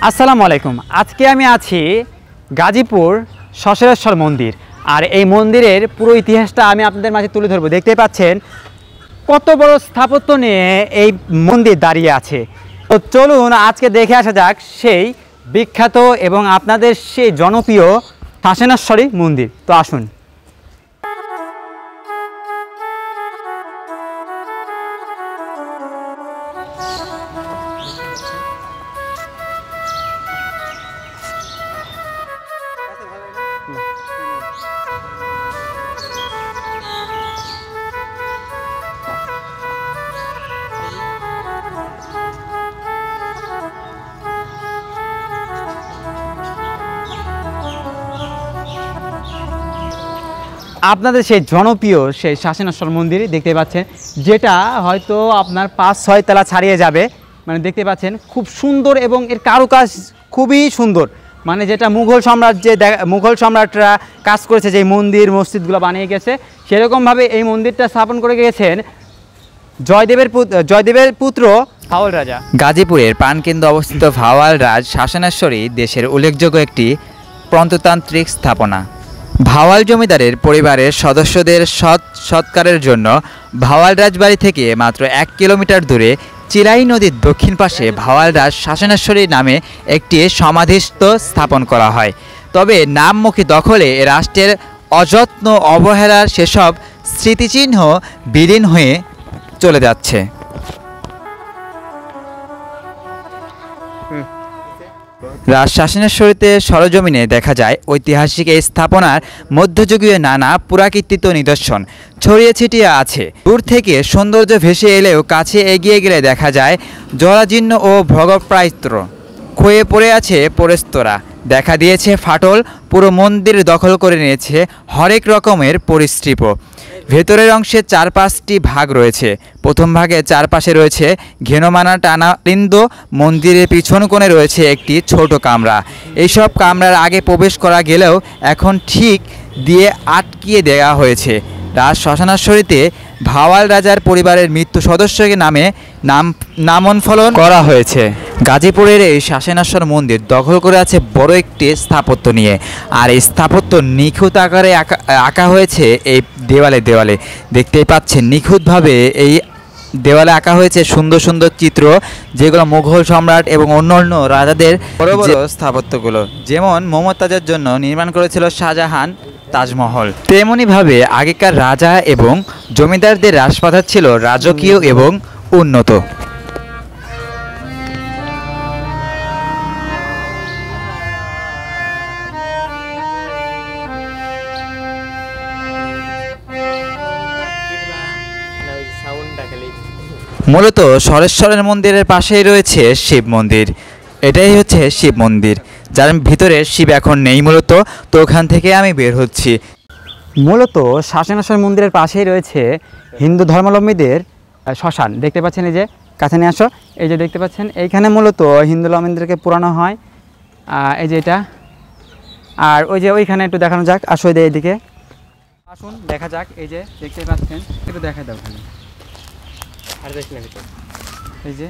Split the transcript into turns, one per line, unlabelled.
আসসালামু আলাইকুম। আজকে আমি আছি গাজীপুর সশরেশ্বর মন্দির, আর এই মন্দিরের পুরো ইতিহাসটা আমি আপনাদের মাঝে তুলে ধরবো। দেখতে পাচ্ছেন কত বড় স্থাপত্য নিয়ে এই মন্দির দাঁড়িয়ে আছে। তো চলুন আজকে দেখে আসা যাক সেই বিখ্যাত এবং আপনাদের সেই জনপ্রিয় শাসনেশ্বরী মন্দির। তো আসুন। আপনাদের সেই জনপ্রিয় সেই শাসনেশ্বর মন্দির দেখতে পাচ্ছেন, যেটা হয়তো আপনার ৫-৬ তলা ছাড়িয়ে যাবে। মানে দেখতে পাচ্ছেন খুব সুন্দর এবং এর কারুকাজ খুবই সুন্দর। মানে যেটা মুঘল সম্রাটরা কাজ করেছে, যে মন্দির মসজিদগুলো বানিয়ে গেছে, সেরকমভাবে এই মন্দিরটা স্থাপন করে গিয়েছেন জয়দেবের পুত্র ভাওয়াল রাজা।
গাজীপুরের প্রাণকেন্দ্রে অবস্থিত ভাওয়াল রাজ শাসনেশ্বরী দেশের উল্লেখযোগ্য একটি প্রত্নতান্ত্রিক স্থাপনা। ভাওয়াল জমিদারের পরিবারের সদস্যদের সৎকারের জন্য ভাওয়াল রাজবাড়ি থেকে মাত্র ১ কিলোমিটার দূরে চিরাই নদীর দক্ষিণ পাশে ভাওয়াল রাজ শাসনেশ্বরী নামে একটি সমাধিস্থ স্থাপন করা হয়। তবে নামমুখী দখলে রাষ্ট্রের অযত্ন অবহেলার সেসব স্মৃতিচিহ্ন বিলীন হয়ে চলে যাচ্ছে। রাজ শাসনেশ্বরীতে সরজমিনে দেখা যায় ঐতিহাসিক এই স্থাপনার মধ্যযুগীয় নানা পুরাকীর্তিত নিদর্শন ছড়িয়ে ছিটিয়ে আছে। দূর থেকে সৌন্দর্য ভেসে এলেও কাছে এগিয়ে গেলে দেখা যায় জরাজীর্ণ ও ভোগপ্রায়ত্র ক্ষয়ে পড়ে আছে পরেস্তরা, দেখা দিয়েছে ফাটল, পুরো মন্দির দখল করে নিয়েছে হরেক রকমের পরিস্ত্রিপ। ভেতরের অংশে ৪-৫টি ভাগ রয়েছে। প্রথম ভাগে চারপাশে রয়েছে ঘেনমানা টানা বৃন্দ, মন্দিরের পিছন কোণে রয়েছে একটি ছোট কামরা। এইসব কামরার আগে প্রবেশ করা গেলেও এখন ঠিক দিয়ে আটকিয়ে দেওয়া হয়েছে। রাজ শাসনেশ্বরীতে ভাওয়াল রাজার পরিবারের মৃত্যু সদস্যকে নামফলন করা হয়েছে। গাজীপুরের এই শাসনেশ্বর মন্দির দখল করে আছে বড় একটি স্থাপত্য নিয়ে, আর এই স্থাপত্য নিখুঁত আকারে আঁকা হয়েছে এই দেওয়ালে দেখতেই পাচ্ছেন। নিখুঁতভাবে এই দেওয়ালে আঁকা হয়েছে সুন্দর সুন্দর চিত্র, যেগুলো মুঘল সম্রাট এবং অন্যান্য রাজাদের বড় বড় স্থাপত্যগুলো, যেমন মমতাজের জন্য নির্মাণ করেছিল শাহজাহান তাজমহল। তেমনিভাবে আগেকার রাজা এবং জমিদারদের রাজপ্রাসাদ ছিল রাজকীয় এবং উন্নত। মূলত সরেশ্বরের মন্দিরের পাশেই রয়েছে শিব মন্দির। এটাই হচ্ছে শিব মন্দির, যার ভিতরে শিব এখন নেই মূলত। তো ওখান থেকে আমি বের হচ্ছি।
মূলত শাসনেশ্বর মন্দিরের পাশেই রয়েছে হিন্দু ধর্মাবলম্বীদের শ্মশান। দেখতে পাচ্ছেন, এই যে কাছে নিয়ে আসো, এই যে দেখতে পাচ্ছেন, এইখানে মূলত হিন্দু ধর্মাবলম্বীদেরকে পোড়ানো হয়। এই যে এটা, আর ওই যে ওইখানে একটু দেখানো যাক। আসো এইদিকে আসুন, দেখা যাক। এই যে দেখতে পাচ্ছেন, একটু দেখা দাও ওখানে। আর দেখি না, এই যে